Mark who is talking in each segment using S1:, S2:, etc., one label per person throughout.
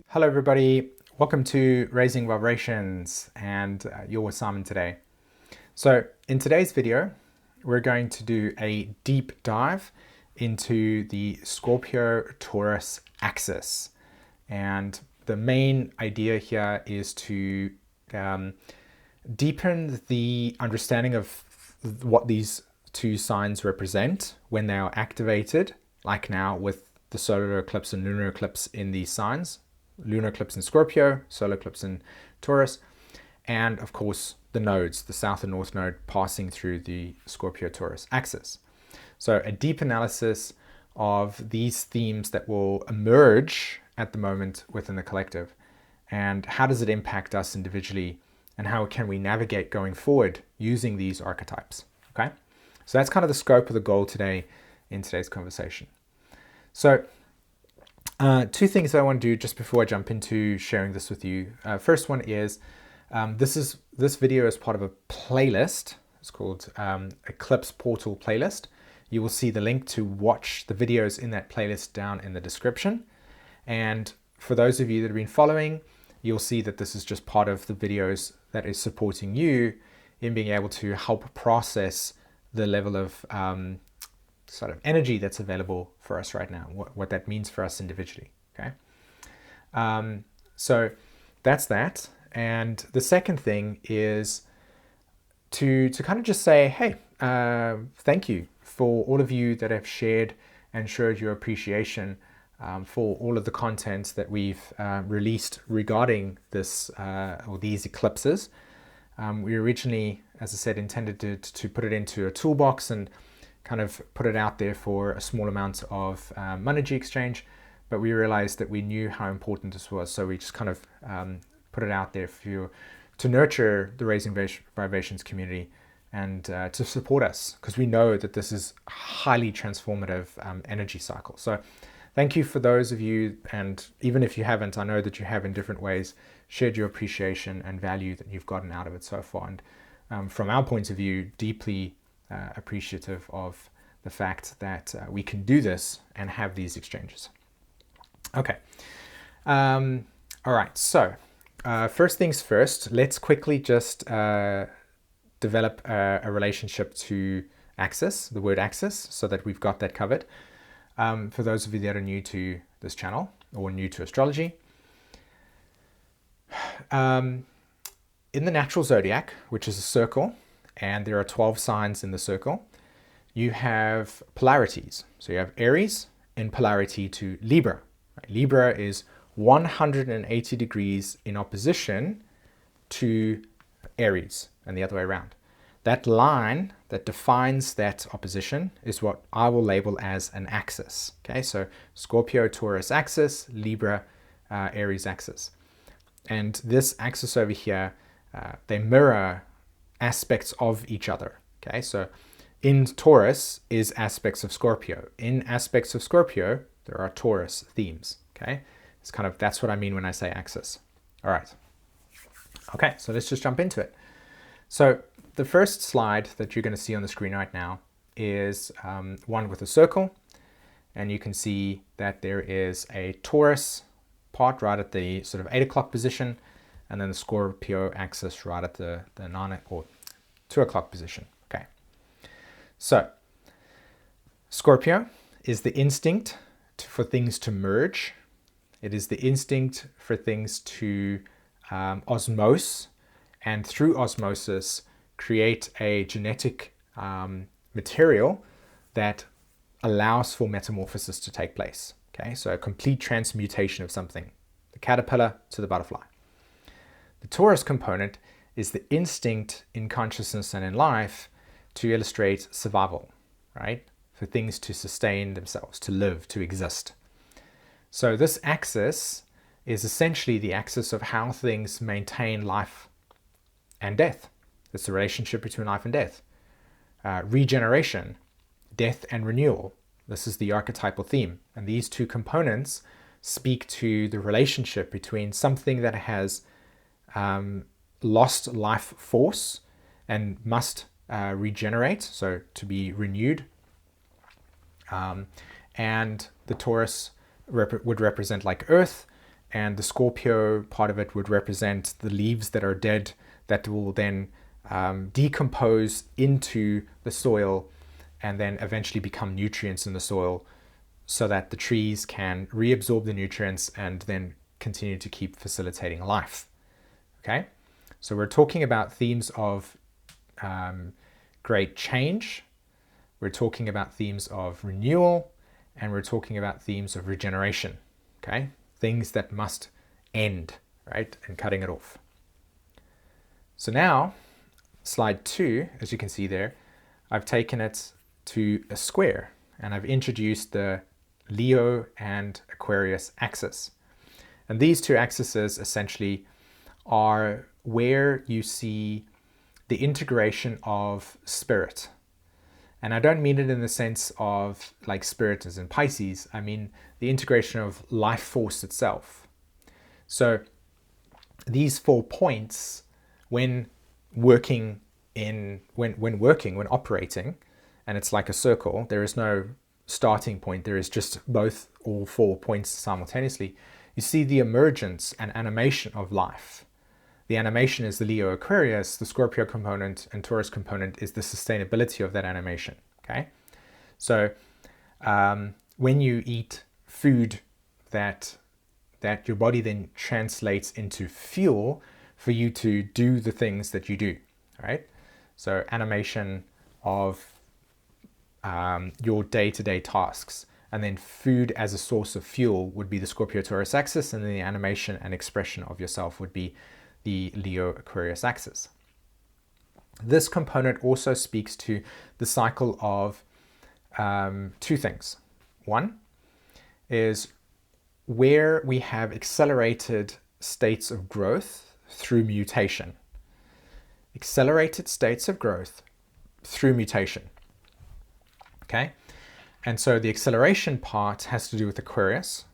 S1: Hello everybody, welcome to Raising Vibrations, and you're with Simon today. So in today's video, we're going to do a deep dive into the Scorpio-Taurus axis. And the main idea here is to deepen the understanding of what these two signs represent when they are activated, like now with the solar eclipse and lunar eclipse in these signs. Lunar eclipse in Scorpio, solar eclipse in Taurus, and of course the nodes, the south and north node passing through the Scorpio-Taurus axis. So a deep analysis of these themes that will emerge at the moment within the collective, and how does it impact us individually, and how can we navigate going forward using these archetypes. Okay, so that's kind of the scope of the goal today in today's conversation. So two things I want to do just before I jump into sharing this with you. First one is, this video is part of a playlist. It's called Eclipse Portal Playlist. You will see the link to watch the videos in that playlist down in the description. And for those of you that have been following, you'll see that this is just part of the videos that is supporting you in being able to help process the level of sort of energy that's available for us right now, what that means for us individually. Okay, so that's that. And the second thing is to kind of just say, hey, thank you for all of you that have shared and showed your appreciation for all of the content that we've released regarding this or these eclipses. We originally, as I said, intended to put it into a toolbox and kind of put it out there for a small amount of monetary exchange, but we realized that we knew how important this was, so we just kind of put it out there for you to nurture the Raising Vibrations community and to support us, because we know that this is a highly transformative energy cycle. So thank you for those of you, and even if you haven't, I know that you have in different ways shared your appreciation and value that you've gotten out of it so far, and from our point of view, deeply appreciative of the fact that we can do this and have these exchanges. Okay. All right. So first things first, let's quickly just develop a relationship to axis, the word axis, so that we've got that covered. For those of you that are new to this channel or new to astrology, in the natural zodiac, which is a circle, and there are 12 signs in the circle, you have polarities. So you have Aries in polarity to Libra. Libra is 180 degrees in opposition to Aries and the other way around. That line that defines that opposition is what I will label as an axis. Okay, so Scorpio-Taurus axis, Libra, Aries axis. And this axis over here, they mirror aspects of each other. Okay, so in Taurus is aspects of Scorpio. In aspects of Scorpio, there are Taurus themes. Okay, it's kind of, that's what I mean when I say axis. All right. Okay, so let's just jump into it. So the first slide that you're going to see on the screen right now is one with a circle, and you can see that there is a Taurus part right at the sort of 8 o'clock position, and then the Scorpio axis right at the 9 or 2 o'clock position. Okay, so Scorpio is the instinct for things to merge. It is the instinct for things to osmose, and through osmosis create a genetic material that allows for metamorphosis to take place. Okay, so a complete transmutation of something, the caterpillar to the butterfly. The Taurus component is the instinct in consciousness and in life to illustrate survival, right? For things to sustain themselves, to live, to exist. So this axis is essentially the axis of how things maintain life and death. It's the relationship between life and death. Regeneration, death and renewal. This is the archetypal theme. And these two components speak to the relationship between something that has lost life force and must regenerate, so to be renewed, and the Taurus would represent like earth, and the Scorpio part of it would represent the leaves that are dead that will then decompose into the soil and then eventually become nutrients in the soil so that the trees can reabsorb the nutrients and then continue to keep facilitating life. Okay, so we're talking about themes of great change, we're talking about themes of renewal, and we're talking about themes of regeneration. Okay, things that must end, right, and cutting it off. So now, slide 2, as you can see there, I've taken it to a square and I've introduced the Leo and Aquarius axis. And these two axes essentially are where you see the integration of spirit. And I don't mean it in the sense of like spirit as in Pisces, I mean the integration of life force itself. So these 4 points, when operating, and it's like a circle, there is no starting point, there is just all 4 points simultaneously, you see the emergence and animation of life. The animation is the Leo Aquarius, the Scorpio component and Taurus component is the sustainability of that animation. Okay, so when you eat food that your body then translates into fuel for you to do the things that you do, right? So animation of your day-to-day tasks, and then food as a source of fuel would be the Scorpio-Taurus axis, and then the animation and expression of yourself would be the Leo-Aquarius axis. This component also speaks to the cycle of 2 things. One is where we have accelerated states of growth through mutation. Accelerated states of growth through mutation. Okay, and so the acceleration part has to do with Aquarius.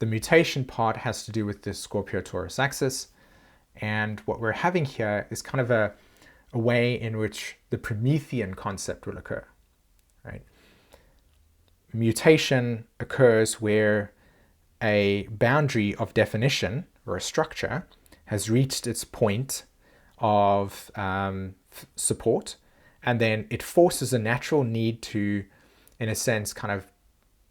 S1: The mutation part has to do with the Scorpio-Taurus axis. And what we're having here is kind of a way in which the Promethean concept will occur, right? Mutation occurs where a boundary of definition or a structure has reached its point of support, and then it forces a natural need to, in a sense, kind of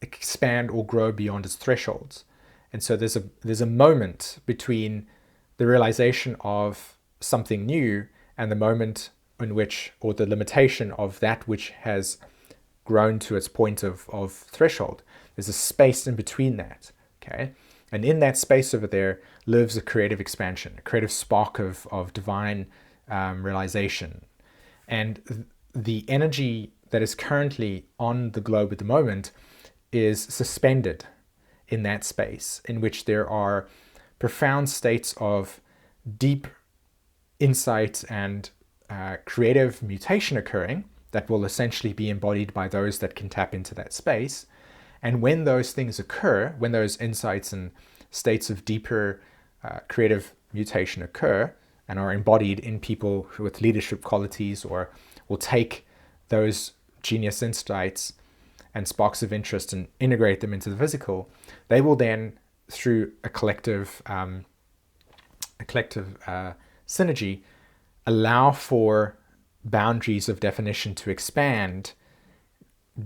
S1: expand or grow beyond its thresholds. And so there's a moment between the realization of something new and the moment in which, or the limitation of that which has grown to its point of threshold. There's a space in between that, okay? And in that space over there lives a creative expansion, a creative spark of divine realization. And the energy that is currently on the globe at the moment is suspended in that space, in which there are profound states of deep insight and creative mutation occurring that will essentially be embodied by those that can tap into that space. And when those things occur, when those insights and states of deeper creative mutation occur and are embodied in people with leadership qualities, or will take those genius insights and sparks of interest and integrate them into the physical, they will then, through a collective synergy, allow for boundaries of definition to expand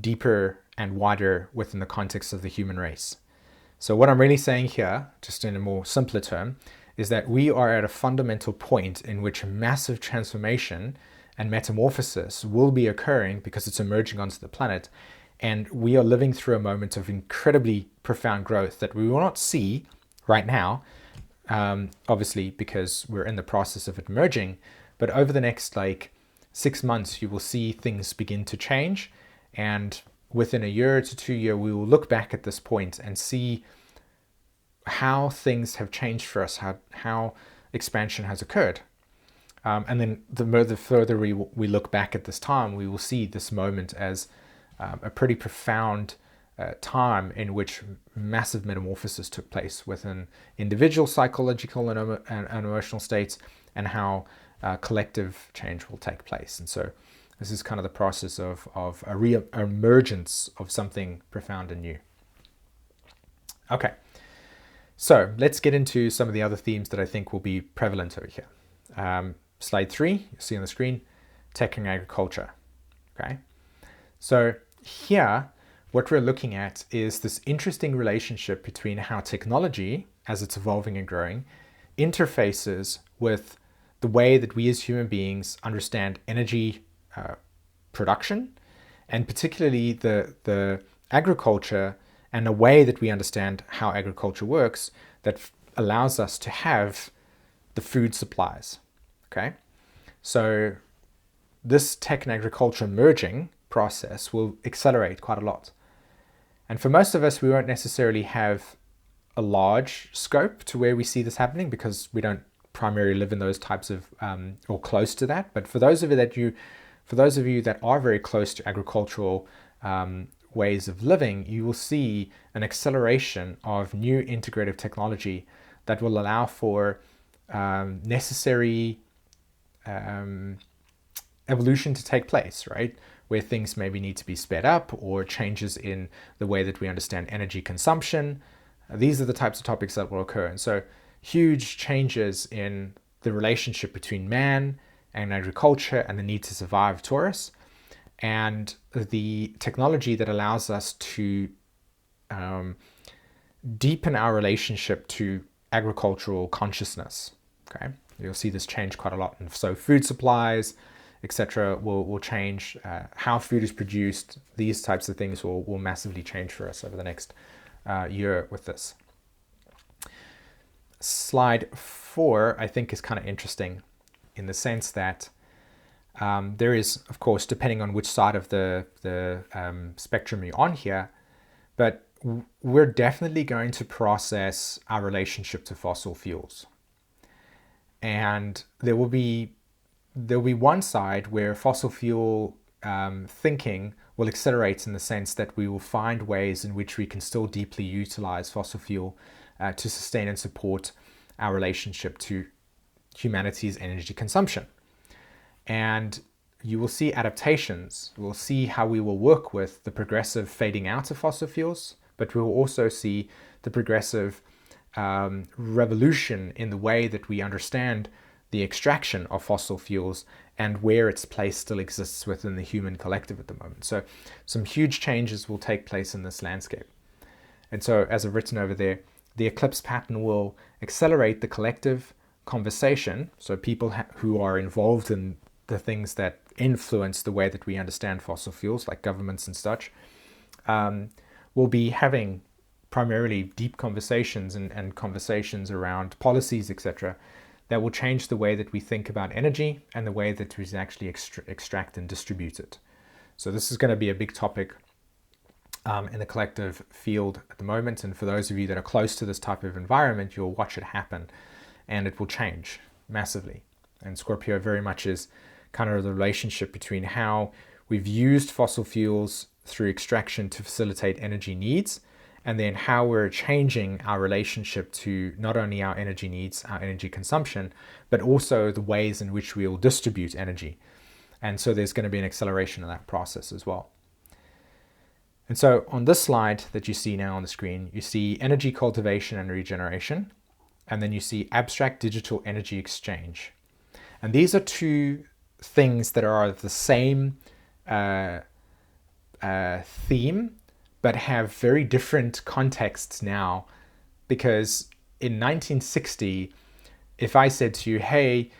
S1: deeper and wider within the context of the human race. So what I'm really saying here, just in a more simpler term, is that we are at a fundamental point in which massive transformation and metamorphosis will be occurring because it's emerging onto the planet. And we are living through a moment of incredibly profound growth that we will not see right now, obviously, because we're in the process of it emerging. But over the next 6 months, you will see things begin to change. And within a year to 2 years, we will look back at this point and see how things have changed for us, how expansion has occurred. And then the further we look back at this time, we will see this moment as a pretty profound time in which massive metamorphosis took place within individual psychological and emotional states, and how collective change will take place. And so This is kind of the process of a re-emergence of something profound and new. Okay, so let's get into some of the other themes that I think will be prevalent over here. Slide 3, you see on the screen, tech and agriculture. Okay, so here what we're looking at is this interesting relationship between how technology, as it's evolving and growing, interfaces with the way that we as human beings understand energy production, and particularly the agriculture and the way that we understand how agriculture works that allows us to have the food supplies. Okay, so this tech and agriculture merging process will accelerate quite a lot. And for most of us, we won't necessarily have a large scope to where we see this happening because we don't primarily live in those types of or close to that. But for those of you that are very close to agricultural ways of living, you will see an acceleration of new integrative technology that will allow for necessary evolution to take place, right? Where things maybe need to be sped up or changes in the way that we understand energy consumption. These are the types of topics that will occur. And so huge changes in the relationship between man and agriculture and the need to survive Taurus, and the technology that allows us to deepen our relationship to agricultural consciousness. Okay, you'll see this change quite a lot. And so food supplies, etc., will change. How food is produced, these types of things will massively change for us over the next year with this. Slide 4, I think, is kind of interesting in the sense that there is, of course, depending on which side of the spectrum you're on here, but we're definitely going to process our relationship to fossil fuels. And there will be one side where fossil fuel thinking will accelerate in the sense that we will find ways in which we can still deeply utilize fossil fuel to sustain and support our relationship to humanity's energy consumption. And you will see adaptations. We'll see how we will work with the progressive fading out of fossil fuels, but we will also see the progressive revolution in the way that we understand the extraction of fossil fuels and where its place still exists within the human collective at the moment. So some huge changes will take place in this landscape. And so, as I've written over there, the eclipse pattern will accelerate the collective conversation. So people who are involved in the things that influence the way that we understand fossil fuels, like governments and such, will be having primarily deep conversations and conversations around policies, etc., that will change the way that we think about energy and the way that we actually extract and distribute it. So this is going to be a big topic in the collective field at the moment. And for those of you that are close to this type of environment, you'll watch it happen and it will change massively. And Scorpio very much is kind of the relationship between how we've used fossil fuels through extraction to facilitate energy needs, and then how we're changing our relationship to not only our energy needs, our energy consumption, but also the ways in which we will distribute energy. And so there's going to be an acceleration of that process as well. And so on this slide that you see now on the screen, you see energy cultivation and regeneration, and then you see abstract digital energy exchange. And these are two things that are the same theme, but have very different contexts now, because in 1960, if I said to you, hey,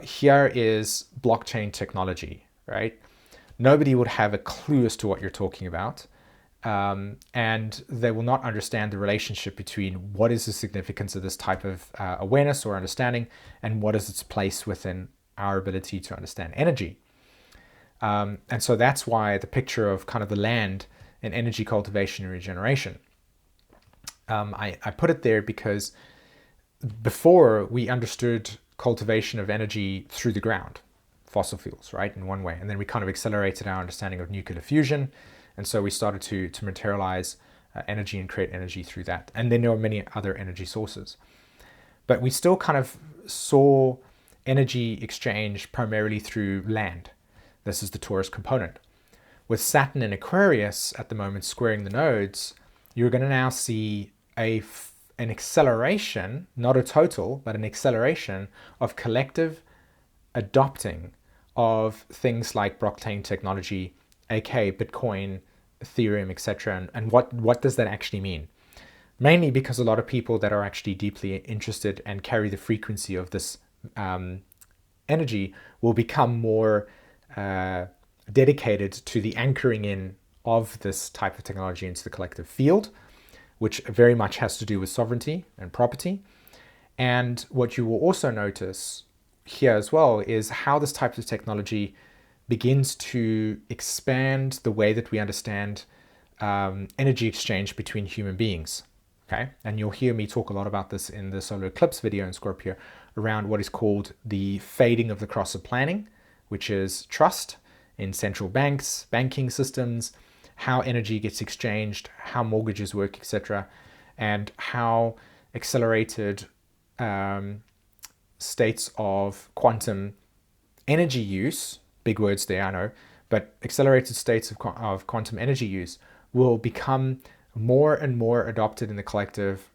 S1: here is blockchain technology, right? Nobody would have a clue as to what you're talking about. And they will not understand the relationship between what is the significance of this type of awareness or understanding and what is its place within our ability to understand energy. And so that's why the picture of kind of the land and energy cultivation and regeneration. I put it there because before we understood cultivation of energy through the ground, fossil fuels, right, in one way. And then we kind of accelerated our understanding of nuclear fusion. And so we started to materialize energy and create energy through that. And then there were many other energy sources. But we still kind of saw energy exchange primarily through land. This is the Taurus component. With Saturn in Aquarius at the moment squaring the nodes, you're going to now see an acceleration, not a total, but an acceleration of collective adopting of things like blockchain technology, aka Bitcoin, Ethereum, etc. And what does that actually mean? Mainly because a lot of people that are actually deeply interested and carry the frequency of this energy will become more dedicated to the anchoring in of this type of technology into the collective field, which very much has to do with sovereignty and property. And what you will also notice here as well is how this type of technology begins to expand the way that we understand energy exchange between human beings. Okay, and you'll hear me talk a lot about this in the solar eclipse video in Scorpio around what is called the fading of the cross of planning, which is trust in central banks, banking systems, how energy gets exchanged, how mortgages work, etc., and how accelerated states of quantum energy use, big words there, I know, but accelerated states of quantum energy use will become more and more adopted in the collective,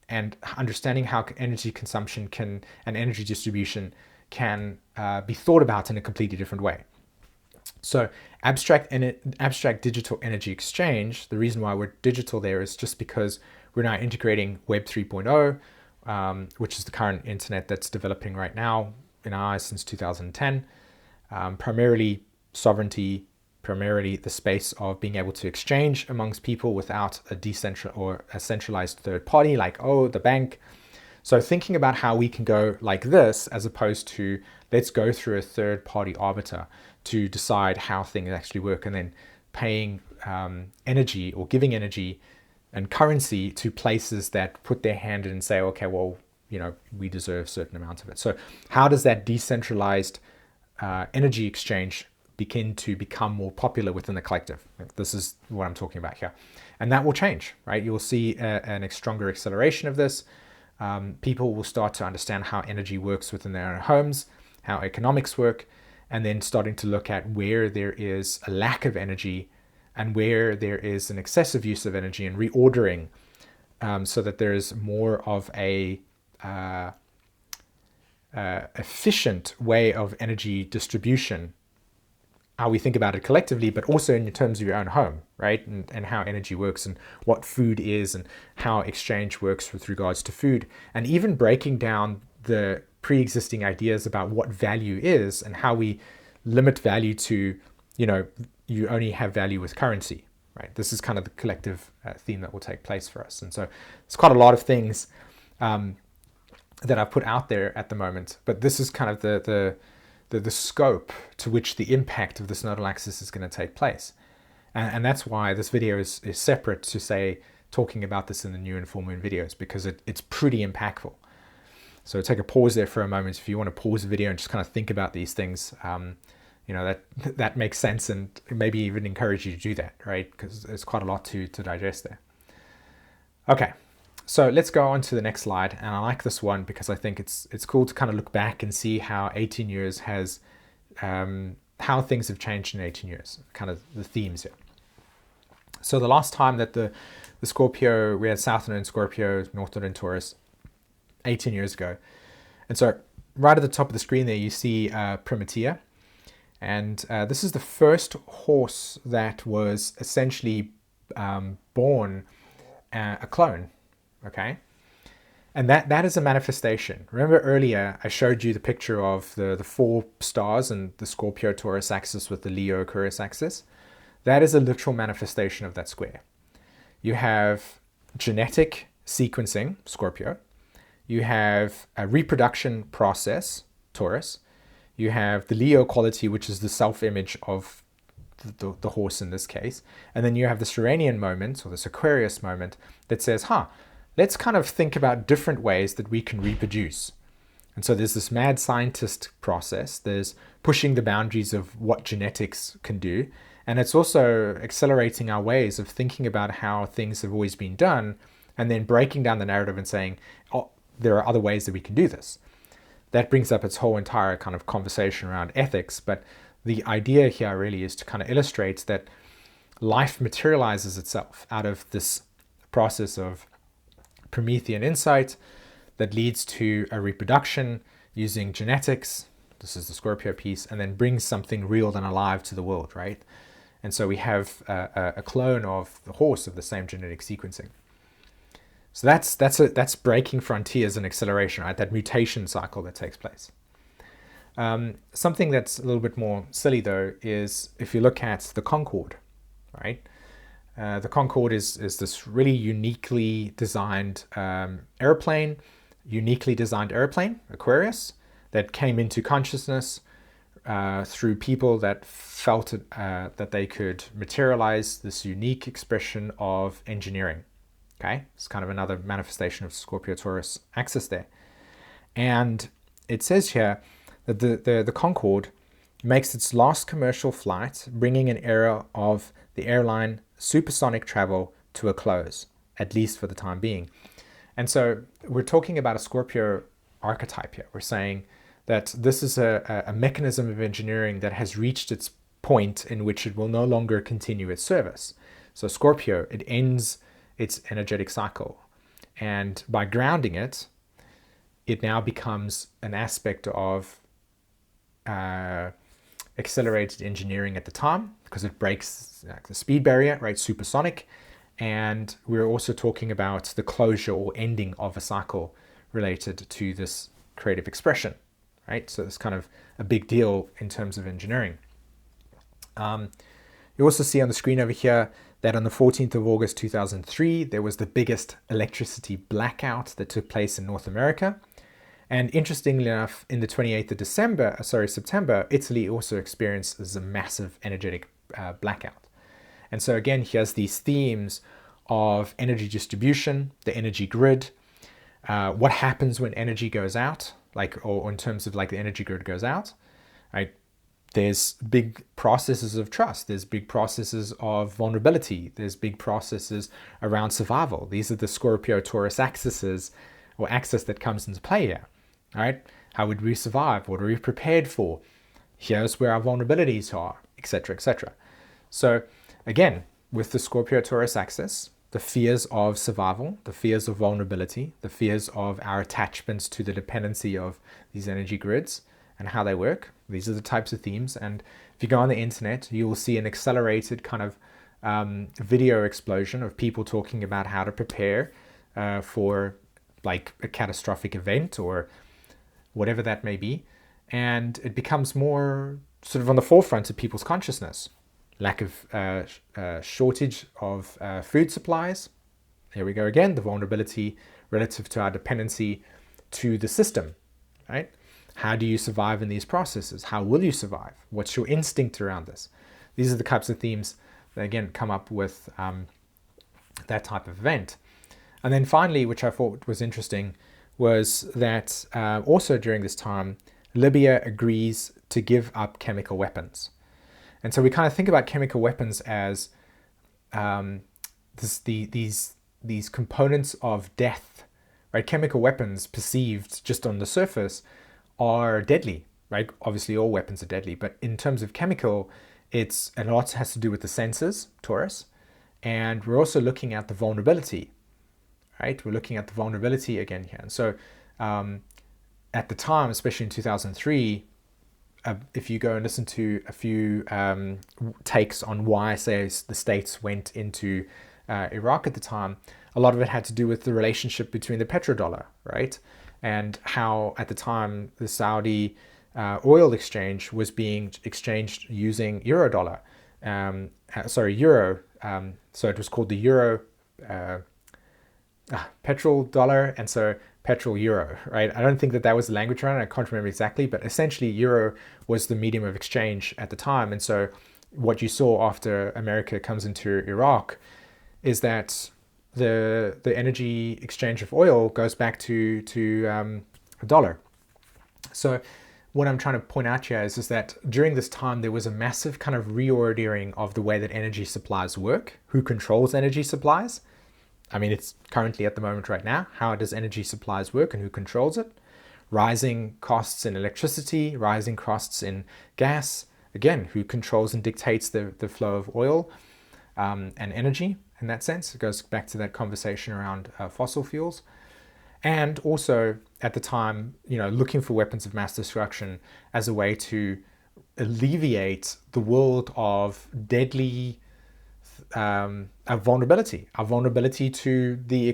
S1: and understanding how energy consumption can and energy distribution can be thought about in a completely different way. So abstract digital energy exchange, the reason why we're digital there is just because we're now integrating Web 3.0, which is the current internet that's developing right now in our eyes since 2010, primarily sovereignty, primarily the space of being able to exchange amongst people without a centralized third party like, the bank. So thinking about how we can go like this, as opposed to let's go through a third party arbiter to decide how things actually work, and then paying energy or giving energy and currency to places that put their hand in and say, okay, well, we deserve a certain amount of it. So how does that decentralized energy exchange begin to become more popular within the collective? This is what I'm talking about here. And that will change, right? You will see a stronger acceleration of this. People will start to understand how energy works within their own homes, how economics work, and then starting to look at where there is a lack of energy and where there is an excessive use of energy, and reordering so that there is more of a efficient way of energy distribution, how we think about it collectively, but also in terms of your own home, right? And how energy works and what food is and how exchange works with regards to food, and even breaking down the pre-existing ideas about what value is and how we limit value to, you only have value with currency, right? This is kind of the collective theme that will take place for us. And so it's quite a lot of things that I've put out there at the moment, but this is kind of the scope to which the impact of this nodal axis is going to take place. And that's why this video is separate to, say, talking about this in the new and full moon videos, because it's pretty impactful. So take a pause there for a moment. If you want to pause the video and just kind of think about these things, that makes sense, and maybe even encourage you to do that, right? Because there's quite a lot to digest there. Okay, so let's go on to the next slide. And I like this one because I think it's cool to kind of look back and see how 18 years has, how things have changed in 18 years, kind of the themes here. So the last time that the Scorpio, we had South Node in Scorpio, North Node in Taurus, 18 years ago. And so right at the top of the screen there, you see Primatia. And this is the first horse that was essentially born a clone, okay? And that is a manifestation. Remember earlier, I showed you the picture of the 4 stars and the Scorpio Taurus axis with the Leo Aquarius axis. That is a literal manifestation of that square. You have genetic sequencing, Scorpio. You have a reproduction process, Taurus. You have the Leo quality, which is the self-image of the horse in this case. And then you have the Uranian moment, or this Aquarius moment, that says, let's kind of think about different ways that we can reproduce. And so there's this mad scientist process. There's pushing the boundaries of what genetics can do. And it's also accelerating our ways of thinking about how things have always been done, and then breaking down the narrative and saying, there are other ways that we can do this. That brings up its whole entire kind of conversation around ethics, but the idea here really is to kind of illustrate that life materializes itself out of this process of Promethean insight that leads to a reproduction using genetics. This is the Scorpio piece, and then brings something real and alive to the world, right? And so we have a clone of the horse of the same genetic sequencing. So that's breaking frontiers and acceleration, right? That mutation cycle that takes place. Something that's a little bit more silly though is if you look at the Concorde, right? The Concorde is this really uniquely designed airplane, Aquarius, that came into consciousness through people that felt that they could materialize this unique expression of engineering. Okay, it's kind of another manifestation of Scorpio-Taurus axis there. And it says here that the Concorde makes its last commercial flight, bringing an era of the airline supersonic travel to a close, at least for the time being. And so we're talking about a Scorpio archetype here. We're saying that this is a mechanism of engineering that has reached its point in which it will no longer continue its service. So Scorpio, it ends its energetic cycle. And by grounding it, it now becomes an aspect of accelerated engineering at the time, because it breaks the speed barrier, right? Supersonic. And we're also talking about the closure or ending of a cycle related to this creative expression, right? So it's kind of a big deal in terms of engineering. You also see on the screen over here that on the 14th of August 2003, there was the biggest electricity blackout that took place in North America. And interestingly enough, in the 28th of September, Italy also experienced a massive energetic blackout. And so again, here's these themes of energy distribution, the energy grid, what happens when energy goes out, or in terms of the energy grid goes out, right? There's big processes of trust. There's big processes of vulnerability. There's big processes around survival. These are the Scorpio-Taurus axis that comes into play here. All right, how would we survive? What are we prepared for? Here's where our vulnerabilities are, etc., etc. So again, with the Scorpio-Taurus axis, the fears of survival, the fears of vulnerability, the fears of our attachments to the dependency of these energy grids and how they work. These are the types of themes. And if you go on the internet, you will see an accelerated kind of video explosion of people talking about how to prepare for a catastrophic event or whatever that may be. And it becomes more sort of on the forefront of people's consciousness. Lack of shortage of food supplies. Here we go again, the vulnerability relative to our dependency to the system, right? How do you survive in these processes? How will you survive? What's your instinct around this? These are the types of themes that, again, come up with that type of event. And then finally, which I thought was interesting, was that also during this time, Libya agrees to give up chemical weapons. And so we kind of think about chemical weapons as these components of death, right? Chemical weapons perceived just on the surface are deadly, right? Obviously all weapons are deadly, but in terms of chemical, a lot has to do with the senses, Taurus, and we're also looking at the vulnerability, right? We're looking at the vulnerability again here. And so at the time, especially in 2003, if you go and listen to a few takes on why, say, the States went into Iraq at the time, a lot of it had to do with the relationship between the petrodollar, right? And how at the time the Saudi oil exchange was being exchanged using euro. So it was called the euro petrol dollar, and so petrol euro, right? I don't think that was the language around it. I can't remember exactly, but essentially euro was the medium of exchange at the time. And so what you saw after America comes into Iraq is that the energy exchange of oil goes back to a dollar. So what I'm trying to point out here is that during this time, there was a massive kind of reordering of the way that energy supplies work, who controls energy supplies. I mean, it's currently at the moment right now, how does energy supplies work and who controls it? Rising costs in electricity, rising costs in gas, again, who controls and dictates the flow of oil and energy in that sense. It goes back to that conversation around fossil fuels. And also at the time, looking for weapons of mass destruction as a way to alleviate the world of deadly our vulnerability to the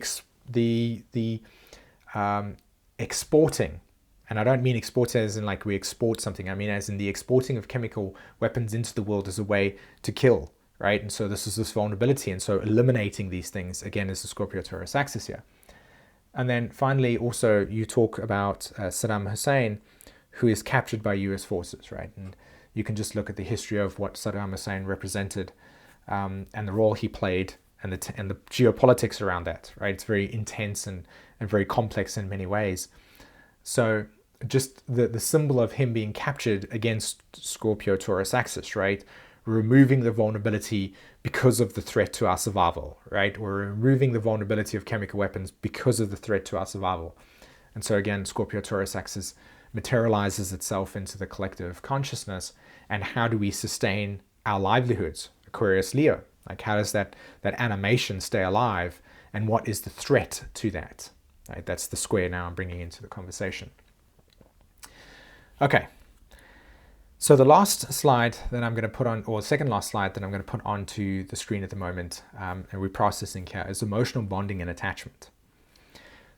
S1: exporting. And I don't mean export as in like we export something. I mean as in the exporting of chemical weapons into the world as a way to kill, right? And so this is this vulnerability. And so eliminating these things, again, is the Scorpio Taurus axis here. And then finally, also, you talk about Saddam Hussein, who is captured by US forces, right? And you can just look at the history of what Saddam Hussein represented and the role he played and the geopolitics around that, right? It's very intense and very complex in many ways. So just the symbol of him being captured against Scorpio Taurus axis, right? Removing the vulnerability because of the threat to our survival, right? Or removing the vulnerability of chemical weapons because of the threat to our survival. And so again, Scorpio Taurus axis materializes itself into the collective consciousness. And how do we sustain our livelihoods? Aquarius Leo, like how does that animation stay alive? And what is the threat to that? Right? That's the square now I'm bringing into the conversation. Okay. So the last slide that I'm going to put on, or the second last slide that I'm going to put onto the screen at the moment, and we're processing here, is emotional bonding and attachment.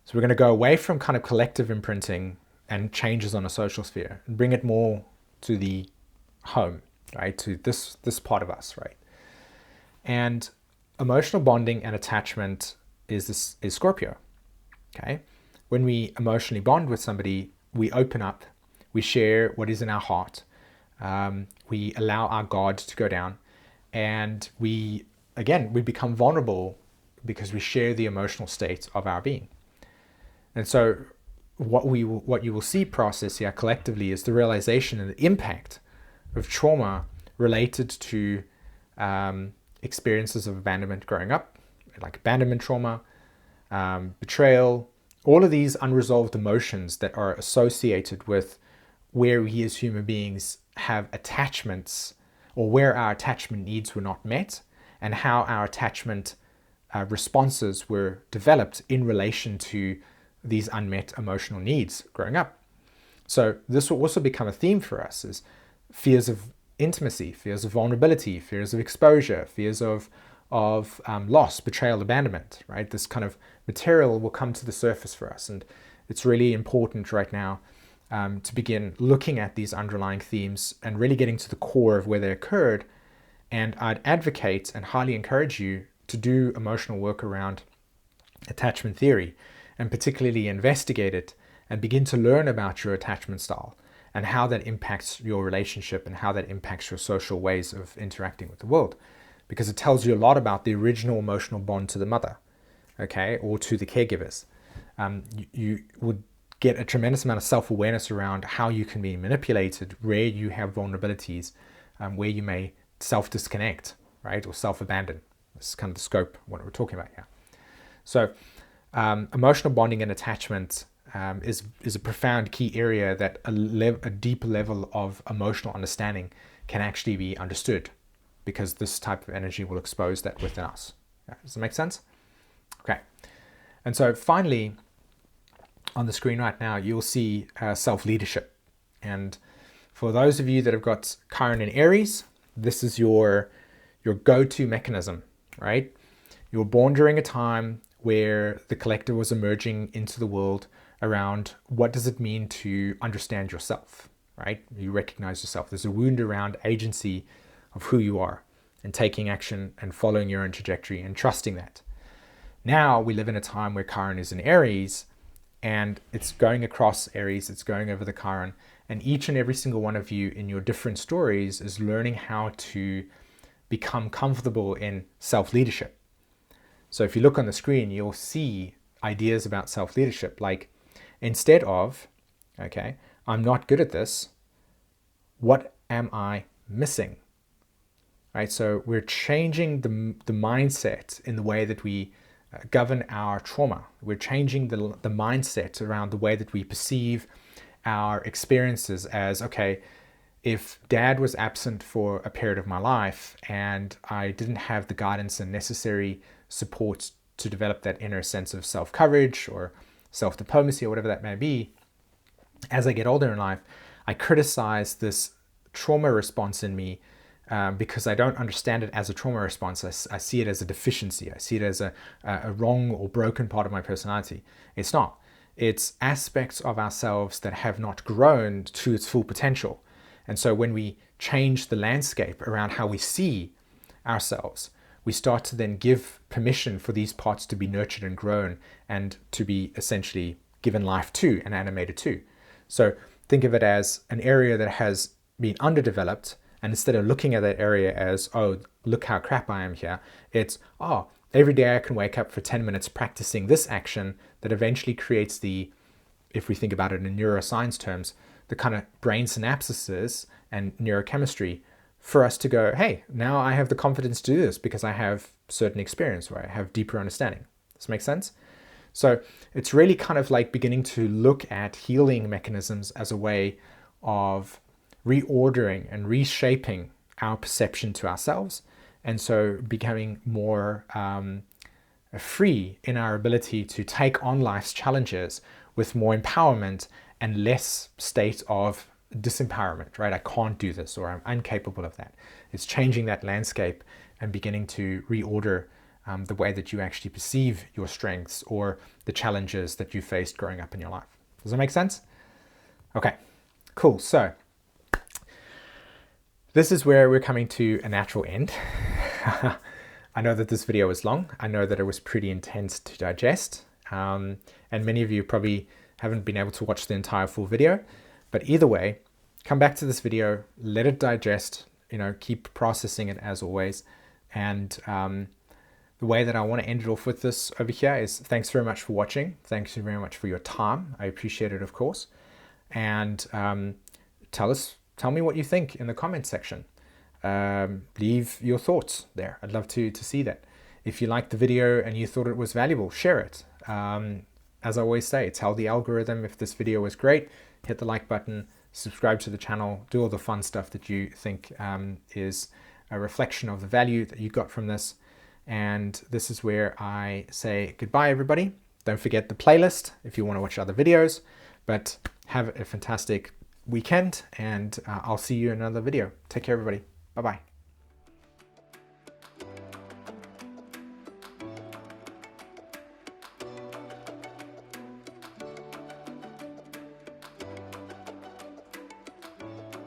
S1: So we're going to go away from kind of collective imprinting and changes on a social sphere and bring it more to the home, right? To this part of us, right? And emotional bonding and attachment is Scorpio, okay? When we emotionally bond with somebody, we open up, we share what is in our heart. We allow our guard to go down, and we become vulnerable because we share the emotional state of our being. And so what you will see process here collectively is the realization and the impact of trauma related to experiences of abandonment growing up, like abandonment trauma, betrayal, all of these unresolved emotions that are associated with where we as human beings have attachments, or where our attachment needs were not met, and how our attachment responses were developed in relation to these unmet emotional needs growing up. So this will also become a theme for us, is fears of intimacy, fears of vulnerability, fears of exposure, fears of loss, betrayal, abandonment, right? This kind of material will come to the surface for us. And it's really important right now to begin looking at these underlying themes and really getting to the core of where they occurred. And I'd advocate and highly encourage you to do emotional work around attachment theory, and particularly investigate it and begin to learn about your attachment style and how that impacts your relationship and how that impacts your social ways of interacting with the world. Because it tells you a lot about the original emotional bond to the mother, okay, or to the caregivers. You would get a tremendous amount of self-awareness around how you can be manipulated, where you have vulnerabilities, where you may self-disconnect, right, or self-abandon. This is kind of the scope of what we're talking about here. So emotional bonding and attachment is a profound key area that a deeper level of emotional understanding can actually be understood, because this type of energy will expose that within us. Yeah, does that make sense? Okay. And so finally, on the screen right now, you'll see self-leadership. And for those of you that have got Chiron in Aries, this is your go-to mechanism, right? You were born during a time where the collective was emerging into the world around what does it mean to understand yourself, right? You recognize yourself. There's a wound around agency of who you are and taking action and following your own trajectory and trusting that. Now we live in a time where Chiron is in Aries, and it's going across Aries, it's going over the Chiron, and each and every single one of you in your different stories is learning how to become comfortable in self-leadership. So if you look on the screen, you'll see ideas about self-leadership, like instead of, okay, I'm not good at this, what am I missing? Right? So we're changing the mindset in the way that we govern our trauma. We're changing the mindset around the way that we perceive our experiences as, okay, if dad was absent for a period of my life and I didn't have the guidance and necessary support to develop that inner sense of self-courage or self-diplomacy or whatever that may be, as I get older in life, I criticize this trauma response in me because I don't understand it as a trauma response. I see it as a deficiency. I see it as a wrong or broken part of my personality. It's not. It's aspects of ourselves that have not grown to its full potential. And so when we change the landscape around how we see ourselves, we start to then give permission for these parts to be nurtured and grown and to be essentially given life to and animated to. So think of it as an area that has been underdeveloped, and instead of looking at that area as, oh, look how crap I am here, it's, oh, every day I can wake up for 10 minutes practicing this action that eventually creates the, if we think about it in neuroscience terms, the kind of brain synapses and neurochemistry for us to go, hey, now I have the confidence to do this because I have certain experience where I have deeper understanding. Does this make sense? So it's really kind of like beginning to look at healing mechanisms as a way of reordering and reshaping our perception to ourselves. And so becoming more free in our ability to take on life's challenges with more empowerment and less state of disempowerment, right? I can't do this, or I'm incapable of that. It's changing that landscape and beginning to reorder the way that you actually perceive your strengths or the challenges that you faced growing up in your life. Does that make sense? Okay, cool. So this is where we're coming to a natural end. I know that this video was long. I know that it was pretty intense to digest. And many of you probably haven't been able to watch the entire full video. But either way, come back to this video, let it digest, keep processing it as always. And the way that I want to end it off with this over here is thanks very much for watching. Thanks very much for your time. I appreciate it, of course. And tell me what you think in the comments section. Leave your thoughts there. I'd love to see that. If you liked the video and you thought it was valuable, share it. As I always say, tell the algorithm if this video was great, hit the like button, subscribe to the channel, do all the fun stuff that you think is a reflection of the value that you got from this. And this is where I say goodbye, everybody. Don't forget the playlist if you want to watch other videos, but have a fantastic weekend, and I'll see you in another video. Take care, everybody. Bye-bye.